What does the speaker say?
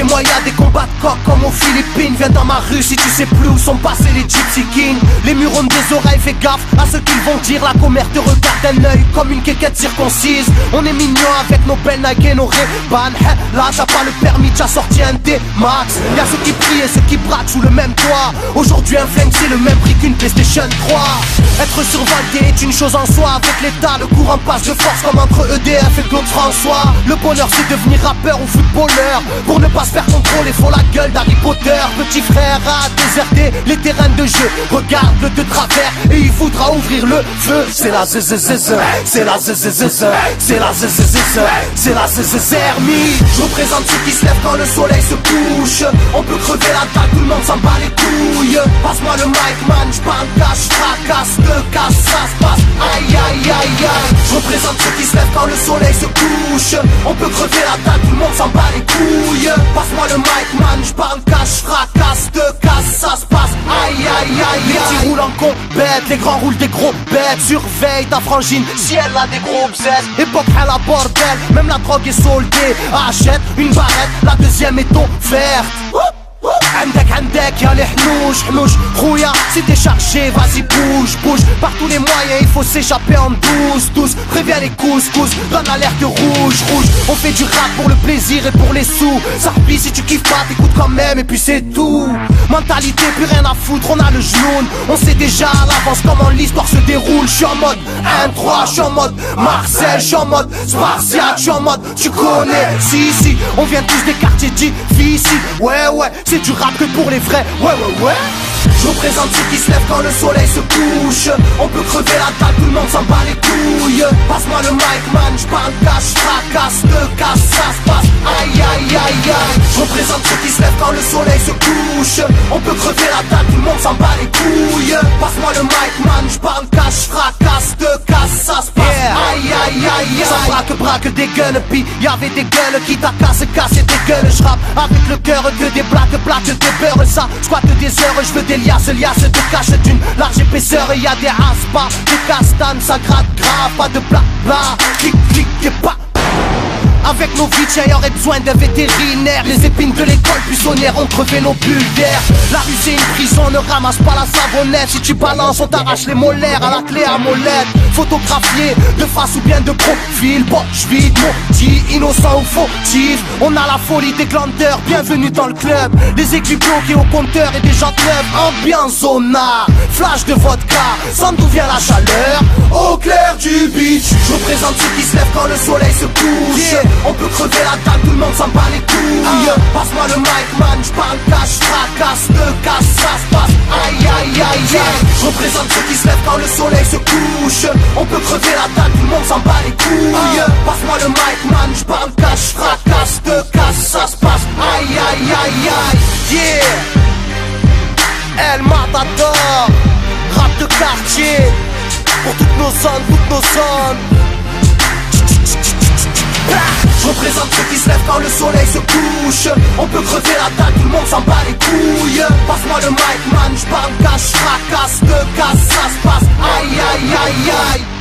chez moi y'a des combats de coq comme aux Philippines. Viens dans ma rue si tu sais plus où sont passés les Gypsy Kings. Les murs ont des oreilles, fais gaffe à ce qu'ils vont dire. La commère te regarde d'un œil comme une quéquette circoncise. On est mignon avec nos belles Nike et nos Ray-Ban. Là t'as pas le permis, t'as sorti un D-Max. Y'a ceux qui prient et ceux qui braquent sous le même toit. Aujourd'hui un flingue c'est le même prix qu'une PlayStation 3. Être survolté est une chose en soi. Avec l'état le courant passe de force comme entre EDF et Claude François. Le bonheur c'est devenir rappeur ou footballeur. Pour ne pas se faire contrôler faut la gueule d'Harry Potter. Petit frère a déserté les terrains de jeu. Regarde-le de travers et il voudra ouvrir le feu. C'est la zzzz, c'est la zzzz, c'est la zzzz, c'est la zzzermie. Je représente ceux qui se lèvent quand le soleil se couche. On peut crever la dalle, tout le monde s'en bat les couilles. Passe-moi le mic man, j'parle cash, fracasse, te casse, ça se passe. Aïe aïe aïe aïe. Je représente ceux qui se lèvent quand le soleil se couche. On peut crever la dalle, tout le monde s'en bat les couilles. Passe-moi le mic man, j'parle cash, fracasse, te casse, ça se passe. Aïe aïe aïe aïe. Les petits roulent en compète, les grands roulent des gros bêtes. Surveille ta frangine si elle a des gros bzètes. Époque à la bordel, même la drogue est soldée. Achète une barrette, la deuxième est offerte. عندك يا الحنوش حنوش خويا si t'es chargé vas-y bouge bouge. Par tous les moyens il faut s'échapper en douce. Préviens les couscous, donne l'alerte rouge. On fait du rap pour le plaisir et pour les sous. Ça replie si tu kiffes pas t'écoutes quand même et puis c'est tout. Mentalité plus rien à foutre, on a le genou. On sait déjà à l'avance comment l'histoire se déroule. J'suis en mode 1-3, j'suis en mode Marcel, j'suis en mode Spartiate, j'suis en mode tu connais. Si on vient tous des quartiers difficiles. Ouais c'est du rap que pour les vrais. Ouais. Je représente ceux qui se lèvent quand le soleil se couche. On peut crever la dalle, tout le monde s'en bat les couilles. Passe-moi le mic man, j'parle cash, fracasse, te casse, ça se passe. Aïe aïe aïe aïe. Je représente ceux qui se lèvent quand le soleil se couche. On peut crever la dalle, tout le monde s'en bat les couilles. Passe-moi le mic man, j'parle cash, fracasse, te casse, ça se passe. Aïe aïe aïe aïe. Ça braque des gueules, pis y'avait des gueules qui t'a cassé des gueules. J'rappe avec le cœur que des plaques de beurre. Ça squatte des heures, je veux des liasses de cache d'une large épaisseur. Et y'a des aspas, des castanes, ça gratte grave. Pas de blabla, clic et pas. Avec nos vies, y'aurait besoin d'un vétérinaire. Les épines de l'école buissonnière ont crevé nos bulles d'air. La rue c'est une prison, ne ramasse pas la savonnette. Si tu balances, on t'arrache les molaires à la clé à molette. Photographié de face ou bien de profil. Poche vide, maudit, innocent ou fautif. On a la folie des glandeurs, bienvenue dans le club. Les aiguilles bloquées au compteur et des jantes neuves. Ambiance zona, flash de vodka. Sans d'où vient la chaleur, au clair du beach. Je représente ceux qui se lèvent quand le soleil se couche. On peut crever la dalle, tout le monde s'en bat les couilles. Passe-moi le mic man, j'parle cash, fracasse, te casse, ça se passe. Aïe aïe aïe aïe. Je représente ceux qui se lèvent quand le soleil se couche. On peut crever la dalle, tout le monde s'en bat les couilles. Passe-moi le mic man, j'parle cash, fracasse, te casse, ça se passe. Aïe aïe aïe aïe. Yeah. El Matador, rap de quartier. Pour toutes nos zones. Je représente ceux qui se lèvent quand le soleil se couche. On peut crever la dalle, tout le monde s'en bat les couilles. Passe-moi le mic man, j'parle cash, fracasse, te casse, ça se passe. Aïe aïe aïe aïe.